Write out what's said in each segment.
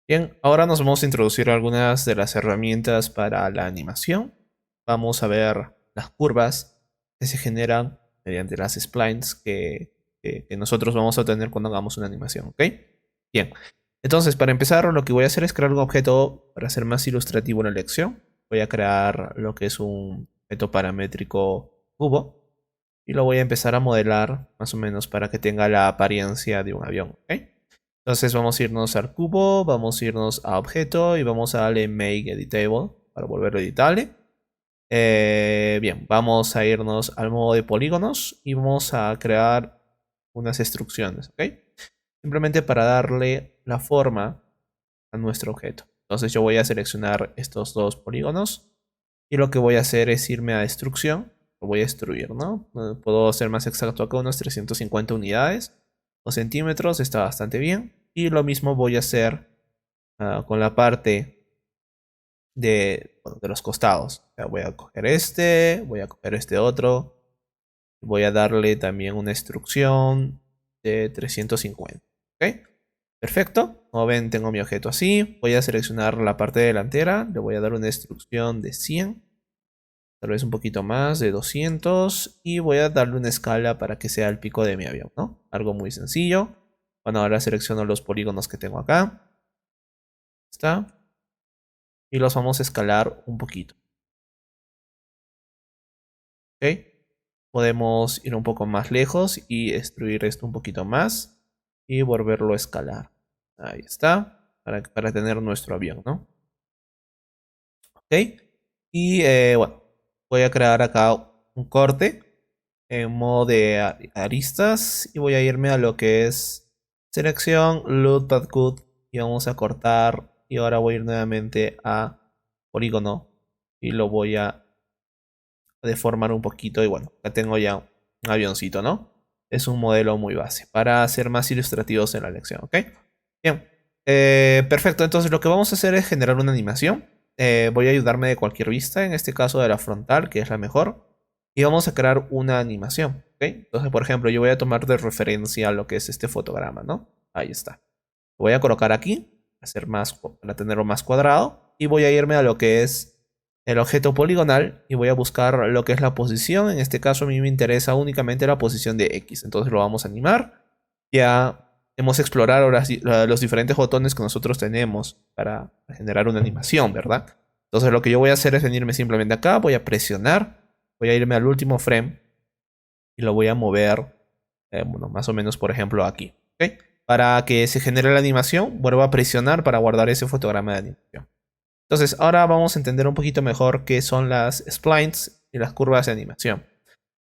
Bien, ahora nos vamos a introducir algunas de las herramientas para la animación. Vamos a ver las curvas que se generan mediante las splines que nosotros vamos a tener cuando hagamos una animación, ¿ok? Bien, entonces para empezar lo que voy a hacer es crear un objeto para ser más ilustrativo en la elección. Voy a crear lo que es un objeto paramétrico cubo y lo voy a empezar a modelar más o menos para que tenga la apariencia de un avión, ¿ok? Entonces vamos a irnos al cubo, vamos a irnos a objeto y vamos a darle make editable para volverlo editable. Bien, vamos a irnos al modo de polígonos y vamos a crear unas instrucciones, ¿ok? Simplemente para darle la forma a nuestro objeto. Entonces yo voy a seleccionar estos dos polígonos y lo que voy a hacer es irme a destrucción. Lo voy a destruir, ¿no? Puedo ser más exacto acá, unos 350 unidades o centímetros, está bastante bien. Y lo mismo voy a hacer con la parte de los costados. O sea, voy a coger este, voy a coger este otro. Voy a darle también una instrucción de 350. ¿Ok? Perfecto. Como ven, tengo mi objeto así. Voy a seleccionar la parte delantera. Le voy a dar una instrucción de 100. Tal vez un poquito más, de 200. Y voy a darle una escala para que sea el pico de mi avión, ¿no? Algo muy sencillo. Bueno, ahora selecciono los polígonos que tengo acá. Está. Y los vamos a escalar un poquito. ¿Ok? Podemos ir un poco más lejos y extruir esto un poquito más. Y volverlo a escalar. Ahí está. Para tener nuestro avión, ¿no? ¿Ok? Y bueno, voy a crear acá un corte en modo de aristas. Y voy a irme a lo que es selección, load path cut. Y vamos a cortar. Y ahora voy a ir nuevamente a polígono. Y lo voy a deformar un poquito. Y bueno, acá tengo ya un avioncito, ¿no? Es un modelo muy base para ser más ilustrativos en la lección, ¿ok? Bien, perfecto. Entonces lo que vamos a hacer es generar una animación. Voy a ayudarme de cualquier vista, en este caso de la frontal, que es la mejor. Y vamos a crear una animación, ¿ok? Entonces, por ejemplo, yo voy a tomar de referencia lo que es este fotograma, ¿no? Ahí está. Lo voy a colocar aquí, para tenerlo más cuadrado. Y voy a irme a lo que es el objeto poligonal y voy a buscar lo que es la posición. En este caso a mí me interesa únicamente la posición de X. Entonces lo vamos a animar. Ya hemos explorado ahora los diferentes botones que nosotros tenemos para generar una animación, ¿verdad? Entonces lo que yo voy a hacer es venirme simplemente acá, voy a presionar, voy a irme al último frame y lo voy a mover, bueno, más o menos por ejemplo aquí, ¿ok? Para que se genere la animación, vuelvo a presionar para guardar ese fotograma de animación. Entonces, ahora vamos a entender un poquito mejor qué son las splines y las curvas de animación.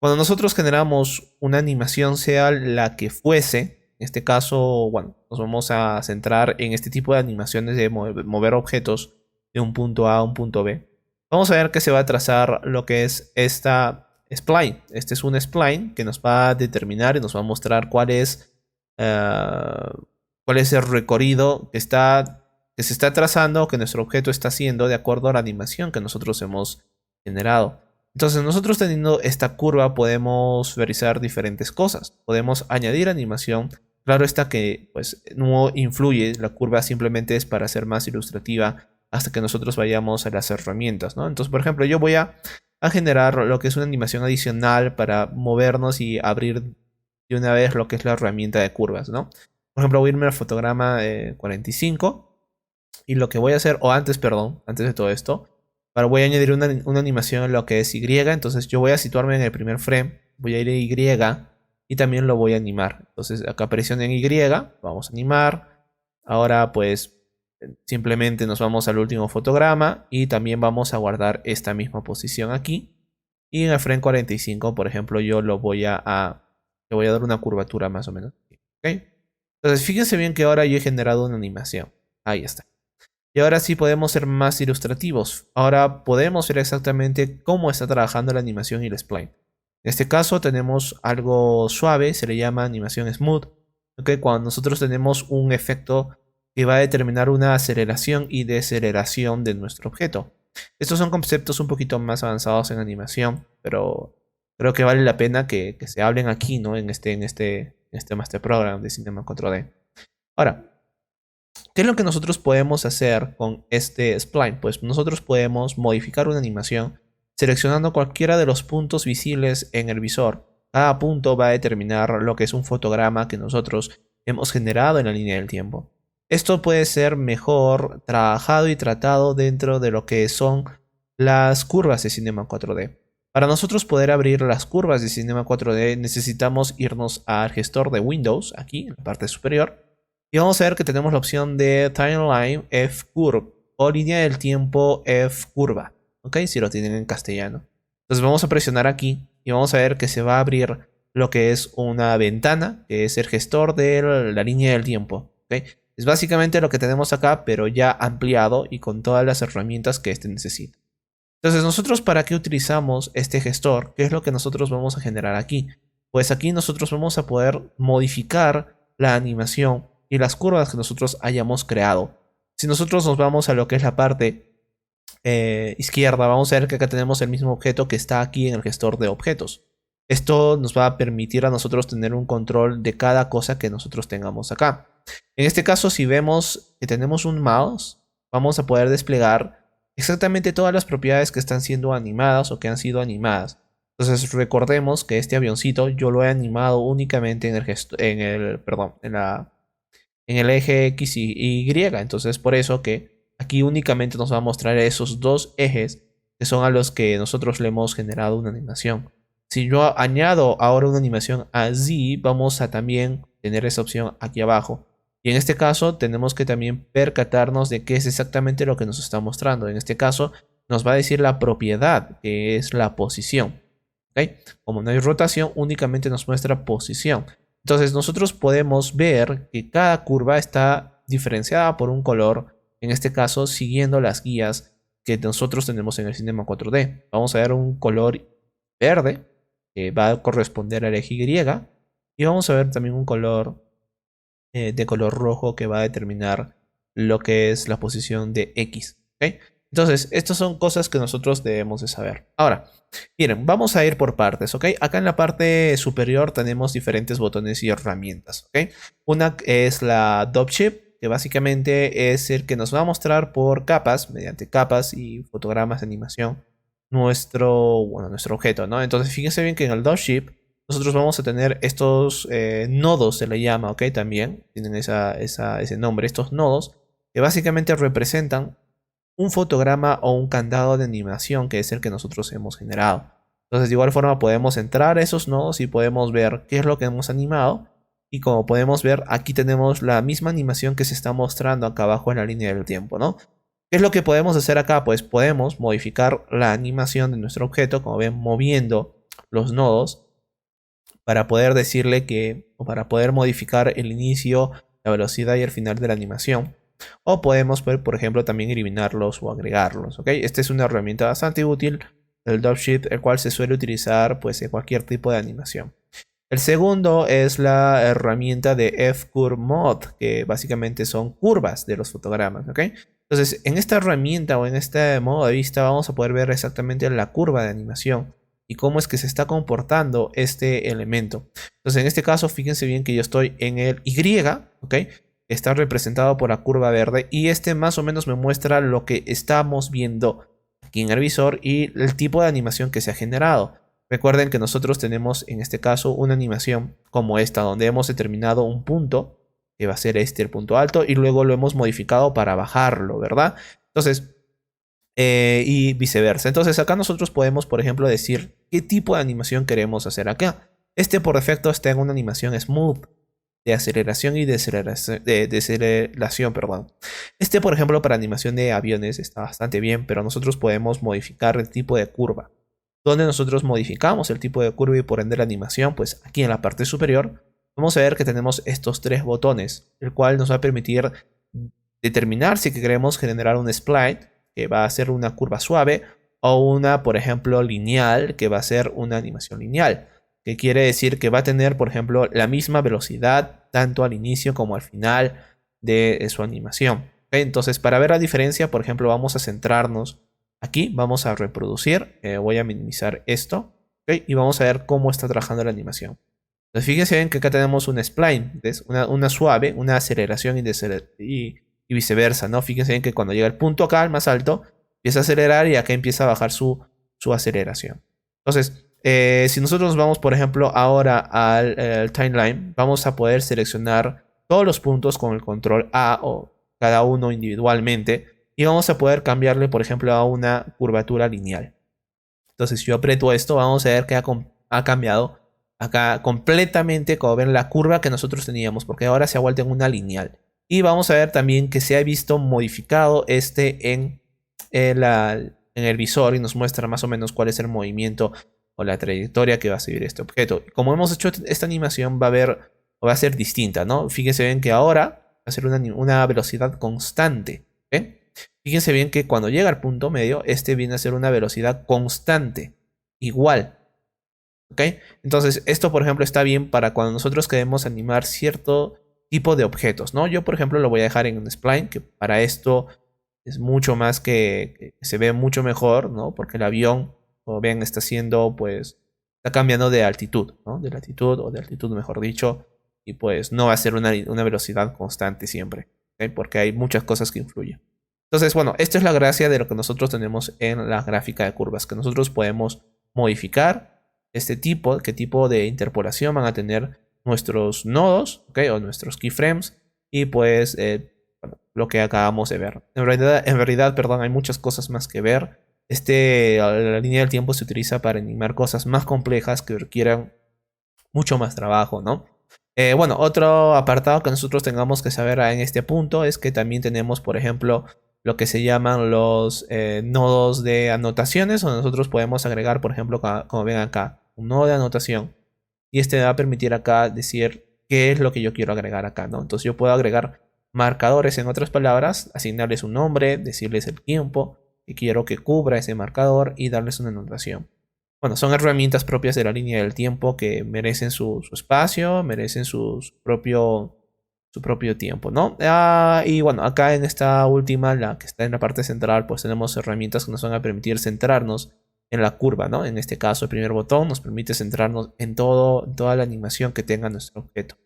Cuando nosotros generamos una animación, sea la que fuese, en este caso, bueno, nos vamos a centrar en este tipo de animaciones de mover objetos de un punto A a un punto B. Vamos a ver que se va a trazar lo que es esta spline. Este es un spline que nos va a determinar y nos va a mostrar cuál es el recorrido que se está trazando, que nuestro objeto está haciendo de acuerdo a la animación que nosotros hemos generado. Entonces nosotros teniendo esta curva podemos realizar diferentes cosas. Podemos añadir animación. Claro está que pues no influye, la curva simplemente es para ser más ilustrativa hasta que nosotros vayamos a las herramientas, ¿no? Entonces, por ejemplo, yo voy a generar lo que es una animación adicional para movernos y abrir de una vez lo que es la herramienta de curvas, ¿no? Por ejemplo, voy a irme al fotograma 45 y lo que voy a hacer, o antes, perdón, antes de todo esto, voy a añadir una animación en lo que es Y. Entonces yo voy a situarme en el primer frame, voy a ir a Y y también lo voy a animar. Entonces acá presiono en Y, vamos a animar. Ahora pues simplemente nos vamos al último fotograma y también vamos a guardar esta misma posición aquí. Y en el frame 45, por ejemplo, yo le voy a dar una curvatura más o menos. ¿Ok? Entonces fíjense bien que ahora yo he generado una animación. Ahí está. Y ahora sí podemos ser más ilustrativos. Ahora podemos ver exactamente cómo está trabajando la animación y el spline. En este caso tenemos algo suave, se le llama animación smooth. ¿Ok? Cuando nosotros tenemos un efecto que va a determinar una aceleración y deceleración de nuestro objeto. Estos son conceptos un poquito más avanzados en animación, pero creo que vale la pena que se hablen aquí, ¿no? En este Master Program de Cinema 4D. Ahora, ¿Qué es lo que nosotros podemos hacer con este spline? Pues nosotros podemos modificar una animación seleccionando cualquiera de los puntos visibles en el visor. Cada punto va a determinar lo que es un fotograma que nosotros hemos generado en la línea del tiempo. Esto puede ser mejor trabajado y tratado dentro de lo que son las curvas de Cinema 4D. Para nosotros poder abrir las curvas de Cinema 4D necesitamos irnos al gestor de Windows, aquí en la parte superior, y vamos a ver que tenemos la opción de Timeline F Curve o línea del tiempo F curva, ¿ok? Si lo tienen en castellano. Entonces vamos a presionar aquí y vamos a ver que se va a abrir lo que es una ventana, que es el gestor de la línea del tiempo, ¿ok? Es básicamente lo que tenemos acá, pero ya ampliado y con todas las herramientas que este necesita. Entonces, nosotros, ¿para qué utilizamos este gestor? ¿Qué es lo que nosotros vamos a generar aquí? Pues aquí nosotros vamos a poder modificar la animación y las curvas que nosotros hayamos creado. Si nosotros nos vamos a lo que es la parte izquierda, vamos a ver que acá tenemos el mismo objeto que está aquí en el gestor de objetos. Esto nos va a permitir a nosotros tener un control de cada cosa que nosotros tengamos acá. En este caso, si vemos que tenemos un mouse, vamos a poder desplegar exactamente todas las propiedades que están siendo animadas o que han sido animadas. Entonces recordemos que este avioncito yo lo he animado únicamente en el en el eje X y Y. Entonces por eso que aquí únicamente nos va a mostrar esos dos ejes que son a los que nosotros le hemos generado una animación. Si yo añado ahora una animación a Z, vamos a también tener esa opción aquí abajo. Y en este caso tenemos que también percatarnos de qué es exactamente lo que nos está mostrando. En este caso nos va a decir la propiedad, que es la posición. ¿Okay? Como no hay rotación, únicamente nos muestra posición. Entonces nosotros podemos ver que cada curva está diferenciada por un color. En este caso, siguiendo las guías que nosotros tenemos en el Cinema 4D. Vamos a ver un color verde, que va a corresponder al eje Y. Y vamos a ver también un color de color rojo que va a determinar lo que es la posición de X. ¿Okay? Entonces, estas son cosas que nosotros debemos de saber. Ahora, miren, vamos a ir por partes, ¿ok? Acá en la parte superior tenemos diferentes botones y herramientas, ¿ok? Una es la Dropship, que básicamente es el que nos va a mostrar por capas, mediante capas y fotogramas de animación, nuestro objeto, ¿no? Entonces, fíjense bien que en el Dropship nosotros vamos a tener estos nodos, se le llama, ¿ok? También tienen ese nombre, estos nodos, que básicamente representan un fotograma o un candado de animación, que es el que nosotros hemos generado. Entonces, de igual forma, podemos entrar a esos nodos y podemos ver qué es lo que hemos animado. Y como podemos ver, aquí tenemos la misma animación que se está mostrando acá abajo en la línea del tiempo, ¿no? ¿Qué es lo que podemos hacer acá? Pues podemos modificar la animación de nuestro objeto, como ven, moviendo los nodos, para poder decirle que, o para poder modificar el inicio, la velocidad y el final de la animación. O podemos, por ejemplo, también eliminarlos o agregarlos. ¿Ok? Esta es una herramienta bastante útil del Dropship, el cual se suele utilizar pues, en cualquier tipo de animación. El segundo es la herramienta de F-Curve Mode, que básicamente son curvas de los fotogramas. ¿Ok? Entonces, en esta herramienta o en este modo de vista vamos a poder ver exactamente la curva de animación y cómo es que se está comportando este elemento. Entonces, en este caso, fíjense bien que yo estoy en el Y, ¿ok? Está representado por la curva verde y este más o menos me muestra lo que estamos viendo aquí en el visor y el tipo de animación que se ha generado. Recuerden que nosotros tenemos en este caso una animación como esta, donde hemos determinado un punto, que va a ser este el punto alto, y luego lo hemos modificado para bajarlo, ¿verdad? Entonces, y viceversa. Entonces acá nosotros podemos, por ejemplo, decir qué tipo de animación queremos hacer acá. Este por defecto está en una animación smooth, de aceleración y deceleración, perdón. Este, por ejemplo, para animación de aviones está bastante bien, pero nosotros podemos modificar el tipo de curva. Donde nosotros modificamos el tipo de curva y por ende la animación, pues aquí en la parte superior, vamos a ver que tenemos estos tres botones, el cual nos va a permitir determinar si queremos generar un spline, que va a ser una curva suave, o una, por ejemplo, lineal, que va a ser una animación lineal, que quiere decir que va a tener, por ejemplo, la misma velocidad tanto al inicio como al final de su animación. ¿Okay? Entonces, para ver la diferencia, por ejemplo, vamos a centrarnos aquí, vamos a reproducir, voy a minimizar esto, ¿okay? Y vamos a ver cómo está trabajando la animación. Entonces, fíjense bien que acá tenemos un spline, una suave, una aceleración y y viceversa, ¿no? Fíjense bien que cuando llega el punto acá, el más alto, empieza a acelerar y acá empieza a bajar su aceleración. Entonces, si nosotros nos vamos, por ejemplo, ahora al timeline, vamos a poder seleccionar todos los puntos con el control A o cada uno individualmente y vamos a poder cambiarle, por ejemplo, a una curvatura lineal. Entonces, si yo aprieto esto, vamos a ver que ha cambiado acá completamente, como ven, la curva que nosotros teníamos, porque ahora se ha vuelto en una lineal. Y vamos a ver también que se ha visto modificado en el visor y nos muestra más o menos cuál es el movimiento o la trayectoria que va a seguir este objeto. Como hemos hecho esta animación, va a ser distinta, ¿no? Fíjense bien que ahora va a ser una velocidad constante. ¿Ven? Fíjense bien que cuando llega al punto medio, este viene a ser una velocidad constante, igual. ¿Ok? Entonces, esto, por ejemplo, está bien para cuando nosotros queremos animar cierto tipo de objetos, ¿no? Yo, por ejemplo, lo voy a dejar en un spline, que para esto es mucho más que se ve mucho mejor, ¿no? Porque el avión, como ven, pues, está cambiando de altitud, ¿no? De latitud o de altitud, mejor dicho, y pues no va a ser una velocidad constante siempre, ¿ok? Porque hay muchas cosas que influyen. Entonces, bueno, esta es la gracia de lo que nosotros tenemos en la gráfica de curvas, que nosotros podemos modificar qué tipo de interpolación van a tener nuestros nodos, ¿ok? O nuestros keyframes, y pues bueno, lo que acabamos de ver. En realidad, perdón, hay muchas cosas más que ver. La línea del tiempo se utiliza para animar cosas más complejas que requieran mucho más trabajo, ¿no? Bueno, otro apartado que nosotros tengamos que saber en este punto es que también tenemos, por ejemplo, lo que se llaman los nodos de anotaciones, donde nosotros podemos agregar, por ejemplo, como ven acá, un nodo de anotación. Y este me va a permitir acá decir qué es lo que yo quiero agregar acá, ¿no? Entonces yo puedo agregar marcadores, en otras palabras, asignarles un nombre, decirles el tiempo que quiero que cubra ese marcador y darles una anotación. Bueno, son herramientas propias de la línea del tiempo que merecen su espacio, merecen su propio tiempo, ¿no? Y bueno, acá en esta última, la que está en la parte central, pues tenemos herramientas que nos van a permitir centrarnos en la curva, ¿no? En este caso, el primer botón nos permite centrarnos en toda la animación que tenga nuestro objeto.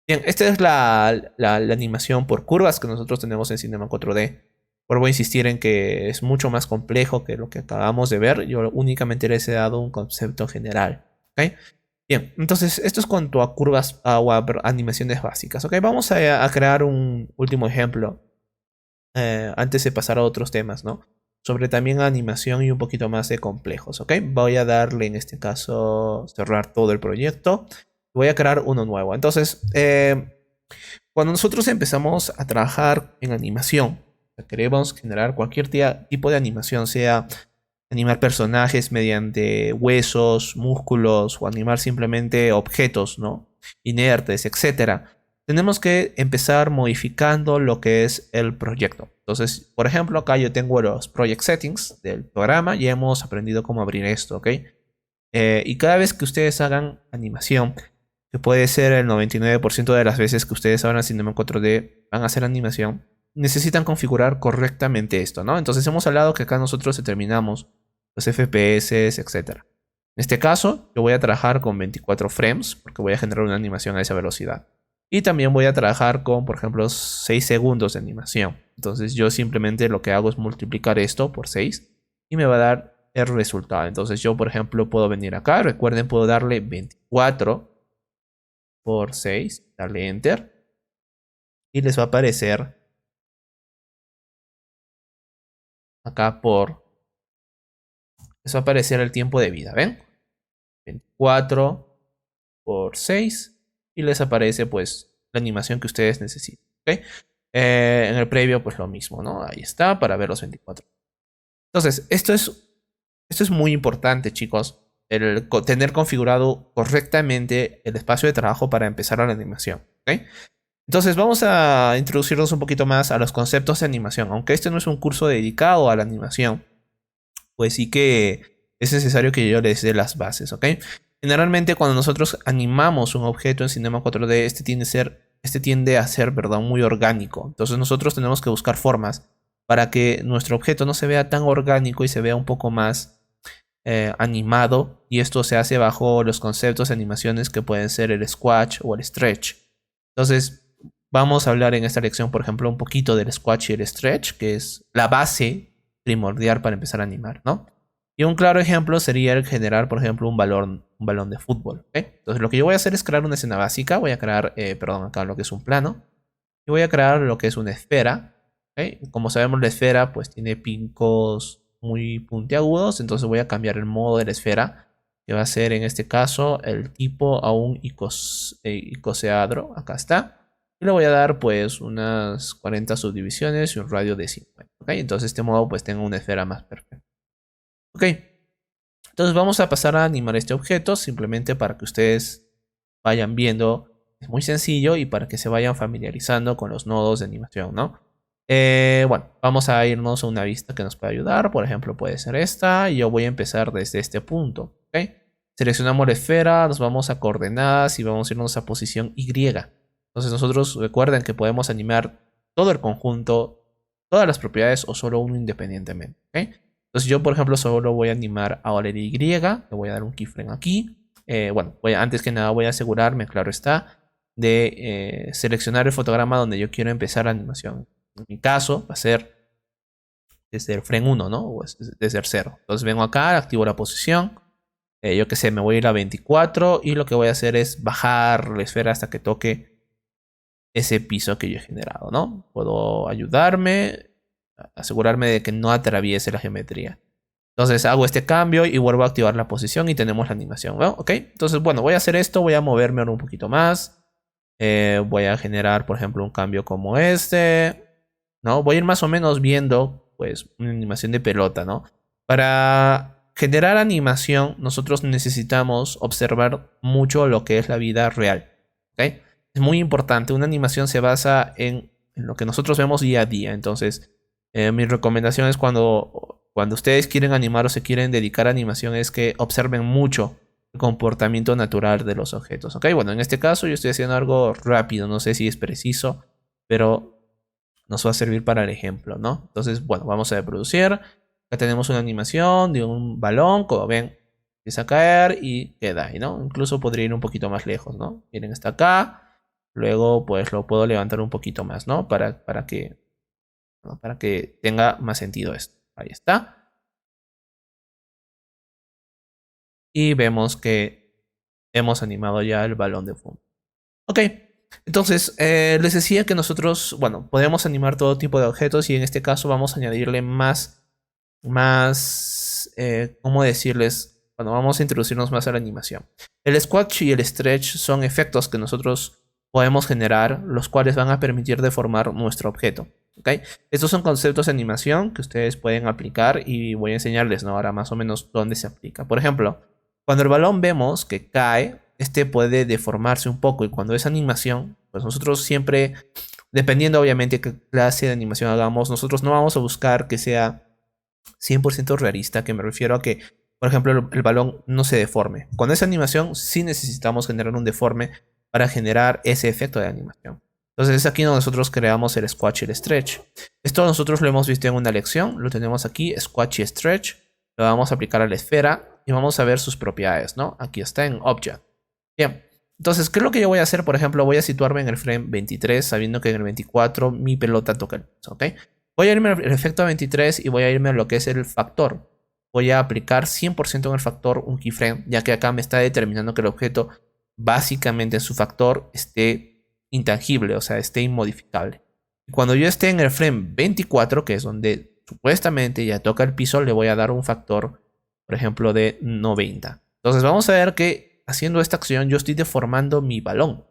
Bien, esta es la animación por curvas que nosotros tenemos en Cinema 4D. Vuelvo a insistir en que es mucho más complejo que lo que acabamos de ver. Yo únicamente les he dado un concepto general. ¿Ok? Bien, entonces esto es cuanto a curvas o a animaciones básicas. ¿Ok? Vamos a crear un último ejemplo antes de pasar a otros temas, ¿no? Sobre también animación y un poquito más de complejos. ¿Ok? Voy a darle en este caso cerrar todo el proyecto. Voy a crear uno nuevo. Entonces, cuando nosotros empezamos a trabajar en animación, queremos generar cualquier tipo de animación, sea animar personajes mediante huesos, músculos o animar simplemente objetos, ¿no? Inertes, etcétera. Tenemos que empezar modificando lo que es el proyecto. Entonces, por ejemplo, acá yo tengo los project settings del programa. Ya hemos aprendido cómo abrir esto, ¿ok? Y cada vez que ustedes hagan animación, que puede ser el 99% de las veces que ustedes hagan Cinema 4D, van a hacer animación, necesitan configurar correctamente esto, ¿no? Entonces hemos hablado que acá nosotros determinamos los FPS, etc. En este caso, yo voy a trabajar con 24 frames, porque voy a generar una animación a esa velocidad. Y también voy a trabajar con, por ejemplo, 6 segundos de animación. Entonces yo simplemente lo que hago es multiplicar esto por 6 y me va a dar el resultado. Entonces yo, por ejemplo, puedo venir acá. Recuerden, puedo darle 24 por 6, darle Enter. Y les va a aparecer acá les va a aparecer el tiempo de vida, ¿ven? 24 por 6 y les aparece pues la animación que ustedes necesiten, ¿ok? En el previo pues lo mismo, ¿no? Ahí está para ver los 24. Entonces, esto es muy importante, chicos, el tener configurado correctamente el espacio de trabajo para empezar la animación, ¿ok? Entonces vamos a introducirnos un poquito más a los conceptos de animación. Aunque este no es un curso dedicado a la animación, pues sí que es necesario que yo les dé las bases, ¿ok? Generalmente cuando nosotros animamos un objeto en Cinema 4D, este tiende a ser, perdón, muy orgánico. Entonces nosotros tenemos que buscar formas para que nuestro objeto no se vea tan orgánico y se vea un poco más animado. Y esto se hace bajo los conceptos de animaciones que pueden ser el squash o el stretch. Entonces, Vamos a hablar en esta lección, por ejemplo, un poquito del squash y el stretch, que es la base primordial para empezar a animar, ¿no? Y un claro ejemplo sería el generar, por ejemplo, un balón de fútbol, ¿ok? Entonces lo que yo voy a hacer es crear una escena básica, voy a crear, perdón, acá lo que es un plano, y voy a crear lo que es una esfera, ¿ok? Como sabemos, la esfera pues tiene picos muy puntiagudos, entonces voy a cambiar el modo de la esfera, que va a ser en este caso el tipo a un icosaedro, acá está. Y le voy a dar pues unas 40 subdivisiones y un radio de 50. ¿Ok? Entonces de este modo pues tengo una esfera más perfecta. Ok. Entonces vamos a pasar a animar este objeto simplemente para que ustedes vayan viendo. Es muy sencillo y para que se vayan familiarizando con los nodos de animación, ¿no? Bueno, vamos a irnos a una vista que nos puede ayudar. Por ejemplo, puede ser esta. Y yo voy a empezar desde este punto. ¿Ok? Seleccionamos la esfera, nos vamos a coordenadas y vamos a irnos a posición Y. Entonces nosotros recuerden que podemos animar todo el conjunto, todas las propiedades o solo uno independientemente. ¿Ok? Entonces yo, por ejemplo, solo voy a animar ahora el Y. Le voy a dar un keyframe aquí. Bueno, antes que nada voy a asegurarme, claro está, de seleccionar el fotograma donde yo quiero empezar la animación. En mi caso va a ser desde el frame 1, ¿no? O desde el 0. Entonces vengo acá, activo la posición. Yo que sé, me voy a ir a 24 y lo que voy a hacer es bajar la esfera hasta que toque ese piso que yo he generado, ¿no? Puedo ayudarme, asegurarme de que no atraviese la geometría. Entonces hago este cambio y vuelvo a activar la posición y tenemos la animación, ¿no? ¿Ok? Entonces, bueno, voy a hacer esto, voy a moverme ahora un poquito más. Voy a generar, por ejemplo, un cambio como este, ¿no? Voy a ir más o menos viendo, pues, una animación de pelota, ¿no? Para generar animación, nosotros necesitamos observar mucho lo que es la vida real, ¿ok? Es muy importante, una animación se basa en lo que nosotros vemos día a día, entonces mi recomendación es cuando ustedes quieren animar o se quieren dedicar a animación es que observen mucho el comportamiento natural de los objetos. Ok, bueno, en este caso yo estoy haciendo algo rápido, no sé si es preciso, pero nos va a servir para el ejemplo, ¿no? Entonces, bueno, vamos a reproducir. Acá tenemos una animación de un balón, como ven, empieza a caer y queda ahí, ¿no? Incluso podría ir un poquito más lejos, ¿no? Miren, está acá. Luego, pues lo puedo levantar un poquito más, ¿no? Para que tenga más sentido esto. Ahí está. Y vemos que hemos animado ya el balón de fútbol. Ok, entonces les decía que nosotros, bueno, podemos animar todo tipo de objetos y en este caso vamos a añadirle ¿cómo decirles? Bueno, vamos a introducirnos más a la animación. El squash y el stretch son efectos que nosotros podemos generar, los cuales van a permitir deformar nuestro objeto. ¿Okay? Estos son conceptos de animación que ustedes pueden aplicar y voy a enseñarles, ¿no? Ahora más o menos dónde se aplica. Por ejemplo, cuando el balón vemos que cae, este puede deformarse un poco y cuando es animación, pues nosotros siempre, dependiendo obviamente qué clase de animación hagamos, nosotros no vamos a buscar que sea 100% realista, que me refiero a que, por ejemplo, el balón no se deforme. Con esa animación sí necesitamos generar un deforme para generar ese efecto de animación. Entonces es aquí donde nosotros creamos el squash y el stretch. Esto nosotros lo hemos visto en una lección, lo tenemos aquí, squash y stretch. Lo vamos a aplicar a la esfera y vamos a ver sus propiedades, ¿no? Aquí está en Object. Bien, entonces, ¿qué es lo que yo voy a hacer? Por ejemplo, voy a situarme en el frame 23, sabiendo que en el 24 mi pelota toca el piso, ¿ok? Voy a irme al efecto 23 y voy a irme a lo que es el factor. Voy a aplicar 100% en el factor un keyframe, ya que acá me está determinando que el objeto básicamente en su factor esté intangible, o sea, esté inmodificable. Y cuando yo esté en el frame 24, que es donde supuestamente ya toca el piso, le voy a dar un factor, por ejemplo, de 90. Entonces vamos a ver que haciendo esta acción yo estoy deformando mi balón.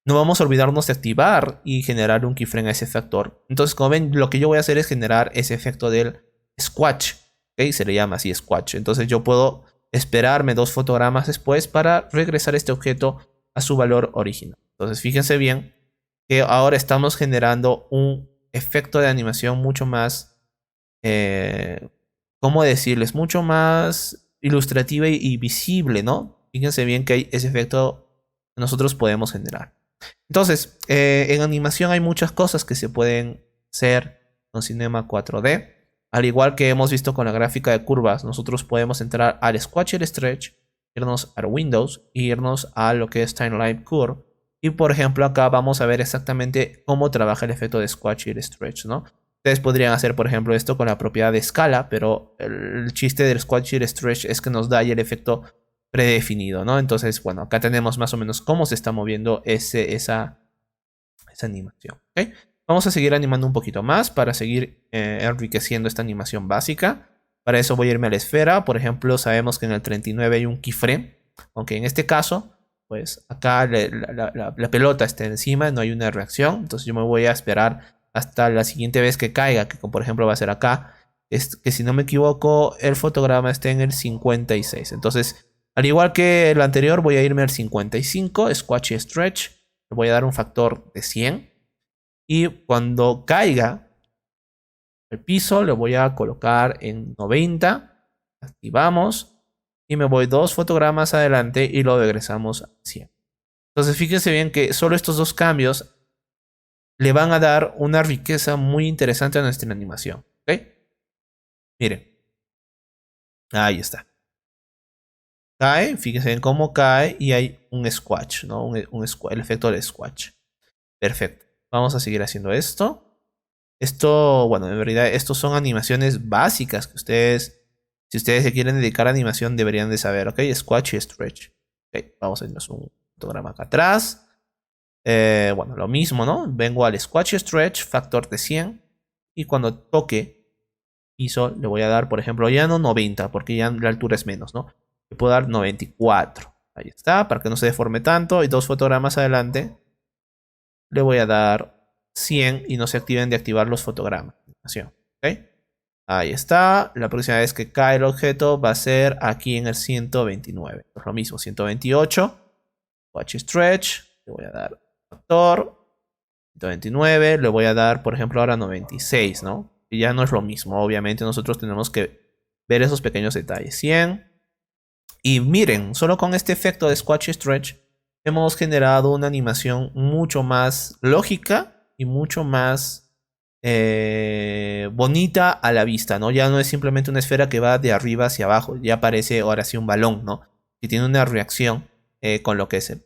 No vamos a olvidarnos de activar y generar un keyframe a ese factor. Entonces, como ven, lo que yo voy a hacer es generar ese efecto del squash. ¿Okay? Se le llama así squash. Entonces yo puedo esperarme 2 fotogramas después para regresar este objeto a su valor original. Entonces fíjense bien que ahora estamos generando un efecto de animación mucho más, ¿cómo decirles? Mucho más ilustrativa y visible, ¿no? Fíjense bien que hay ese efecto que nosotros podemos generar. Entonces, en animación hay muchas cosas que se pueden hacer con Cinema 4D. Al igual que hemos visto con la gráfica de curvas, nosotros podemos entrar al Squash y el Stretch, irnos a Windows e irnos a lo que es Timeline Curve. Y por ejemplo acá vamos a ver exactamente cómo trabaja el efecto de squash y el stretch, ¿no? Ustedes podrían hacer por ejemplo esto con la propiedad de escala, pero el chiste del squash y el stretch es que nos da ahí el efecto predefinido, ¿no? Entonces, bueno, acá tenemos más o menos cómo se está moviendo esa animación, ¿ok? Vamos a seguir animando un poquito más para seguir enriqueciendo esta animación básica. Para eso voy a irme a la esfera. Por ejemplo, sabemos que en el 39 hay un keyframe, aunque en este caso, pues acá la pelota está encima, no hay una reacción. Entonces yo me voy a esperar hasta la siguiente vez que caiga, que por ejemplo va a ser acá. Es que si no me equivoco, el fotograma está en el 56. Entonces, al igual que el anterior, voy a irme al 55, Squash y Stretch. Le voy a dar un factor de 100. Y cuando caiga el piso, le voy a colocar en 90. Activamos. Y me voy 2 fotogramas adelante y lo regresamos a 100. Entonces fíjense bien que solo estos dos cambios le van a dar una riqueza muy interesante a nuestra animación. ¿Ok? Miren. Ahí está. Cae, fíjense bien cómo cae y hay un squash, ¿no? El efecto del squash. Perfecto. Vamos a seguir haciendo esto. Esto, bueno, en realidad estos son animaciones básicas que ustedes, si ustedes se quieren dedicar a animación, deberían de saber, ¿ok? Squash y stretch. Ok, vamos a irnos un fotograma acá atrás. Bueno, lo mismo, ¿no? Vengo al squash y stretch, factor de 100. Y cuando toque piso, le voy a dar, por ejemplo, ya no 90, porque ya la altura es menos, ¿no? Le puedo dar 94. Ahí está, para que no se deforme tanto. Y 2 fotogramas adelante. Le voy a dar 100 y no se activen de activar los fotogramas. ¿Ok? Ahí está. La próxima vez que cae el objeto va a ser aquí en el 129. Pues lo mismo, 128. Watch stretch. Le voy a dar factor. 129. Le voy a dar, por ejemplo, ahora 96, ¿no? Y ya no es lo mismo. Obviamente nosotros tenemos que ver esos pequeños detalles. 100. Y miren, solo con este efecto de squash stretch hemos generado una animación mucho más lógica y mucho más bonita a la vista, ¿no? Ya no es simplemente una esfera que va de arriba hacia abajo, ya parece ahora sí un balón, ¿no? Que tiene una reacción con lo que es.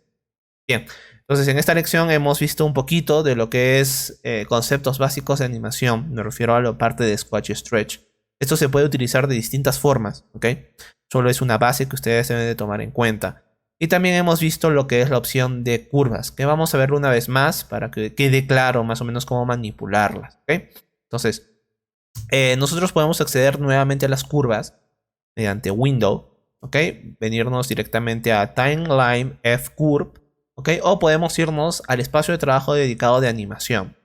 Bien, entonces en esta lección hemos visto un poquito de lo que es conceptos básicos de animación, me refiero a la parte de squash stretch. Esto se puede utilizar de distintas formas, ¿ok? Solo es una base que ustedes deben de tomar en cuenta. Y también hemos visto lo que es la opción de curvas, que vamos a verlo una vez más para que quede claro más o menos cómo manipularlas, ¿ok? Entonces, nosotros podemos acceder nuevamente a las curvas mediante Window, ¿ok? Venirnos directamente a Timeline F Curve, ¿ok? O podemos irnos al espacio de trabajo dedicado de animación.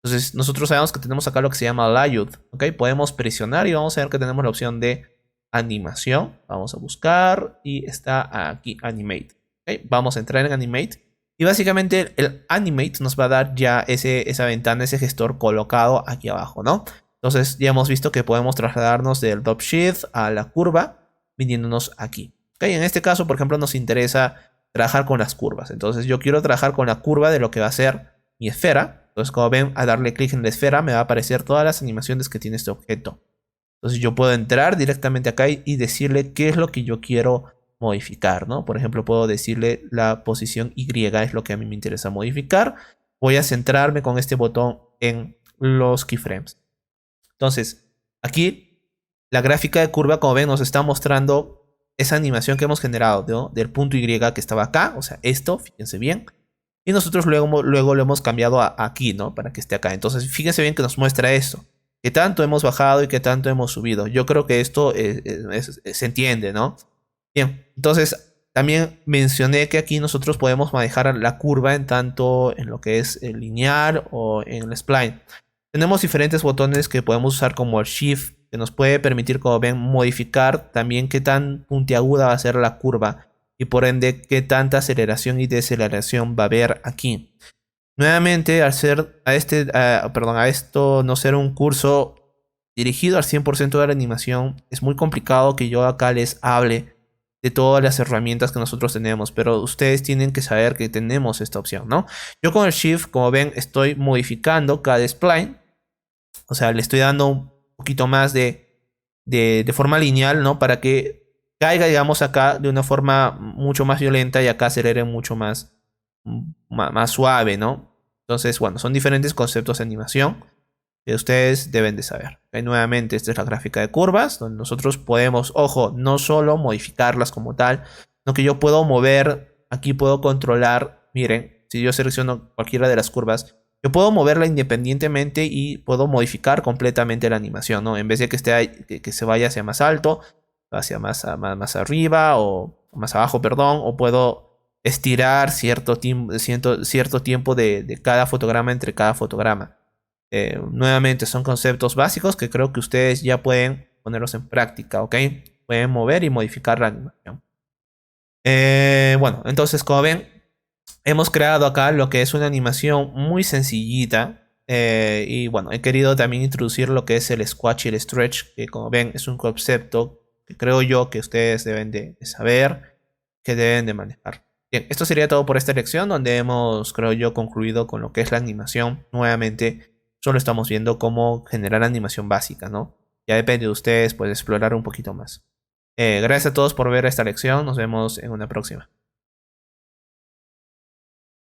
Entonces, nosotros sabemos que tenemos acá lo que se llama Layout, ¿ok? Podemos presionar y vamos a ver que tenemos la opción de animación. Vamos a buscar y está aquí Animate. ¿Okay? Vamos a entrar en Animate. Y básicamente el Animate nos va a dar ya esa ventana, ese gestor colocado aquí abajo, ¿no? Entonces ya hemos visto que podemos trasladarnos del Drop Shift a la curva viniéndonos aquí. ¿Okay? En este caso, por ejemplo, nos interesa trabajar con las curvas. Entonces yo quiero trabajar con la curva de lo que va a ser mi esfera. Entonces como ven, a darle clic en la esfera me va a aparecer todas las animaciones que tiene este objeto. Entonces yo puedo entrar directamente acá y decirle qué es lo que yo quiero modificar, ¿no? Por ejemplo, puedo decirle la posición Y es lo que a mí me interesa modificar. Voy a centrarme con este botón en los keyframes. Entonces, aquí la gráfica de curva, como ven, nos está mostrando esa animación que hemos generado, ¿no? Del punto Y que estaba acá, o sea, esto, fíjense bien. Y nosotros luego lo hemos cambiado aquí, ¿no? Para que esté acá. Entonces, fíjense bien que nos muestra esto. Qué tanto hemos bajado y qué tanto hemos subido. Yo creo que esto se entiende, ¿no? Bien, entonces también mencioné que aquí nosotros podemos manejar la curva en tanto en lo que es el lineal o en el spline. Tenemos diferentes botones que podemos usar como el Shift, que nos puede permitir, como ven, modificar también qué tan puntiaguda va a ser la curva y por ende qué tanta aceleración y deceleración va a haber aquí. Nuevamente, al ser a esto no ser un curso dirigido al 100% de la animación, es muy complicado que yo acá les hable de todas las herramientas que nosotros tenemos, pero ustedes tienen que saber que tenemos esta opción, ¿no? Yo con el Shift, como ven, estoy modificando cada spline, o sea, le estoy dando un poquito más de forma lineal, ¿no? Para que caiga, digamos, acá de una forma mucho más violenta y acá acelere mucho más más suave, ¿no? Entonces, bueno, son diferentes conceptos de animación que ustedes deben de saber. Nuevamente, esta es la gráfica de curvas, donde nosotros podemos, ojo, no solo modificarlas como tal, sino que yo puedo mover, aquí puedo controlar, miren, si yo selecciono cualquiera de las curvas, yo puedo moverla independientemente y puedo modificar completamente la animación, ¿no? En vez de que, que se vaya hacia más alto, hacia más arriba o más abajo, perdón, o puedo estirar cierto tiempo de cada fotograma entre cada fotograma. Nuevamente son conceptos básicos que creo que ustedes ya pueden ponerlos en práctica, ¿ok? Pueden mover y modificar la animación. Bueno, entonces como ven, hemos creado acá lo que es una animación muy sencillita. Y bueno, he querido también introducir lo que es el squash y el stretch, que como ven es un concepto que creo yo que ustedes deben de saber, que deben de manejar. Bien, esto sería todo por esta lección, donde hemos, creo yo, concluido con lo que es la animación. Nuevamente, solo estamos viendo cómo generar animación básica, ¿no? Ya depende de ustedes, pues, explorar un poquito más. Gracias a todos por ver esta lección. Nos vemos en una próxima.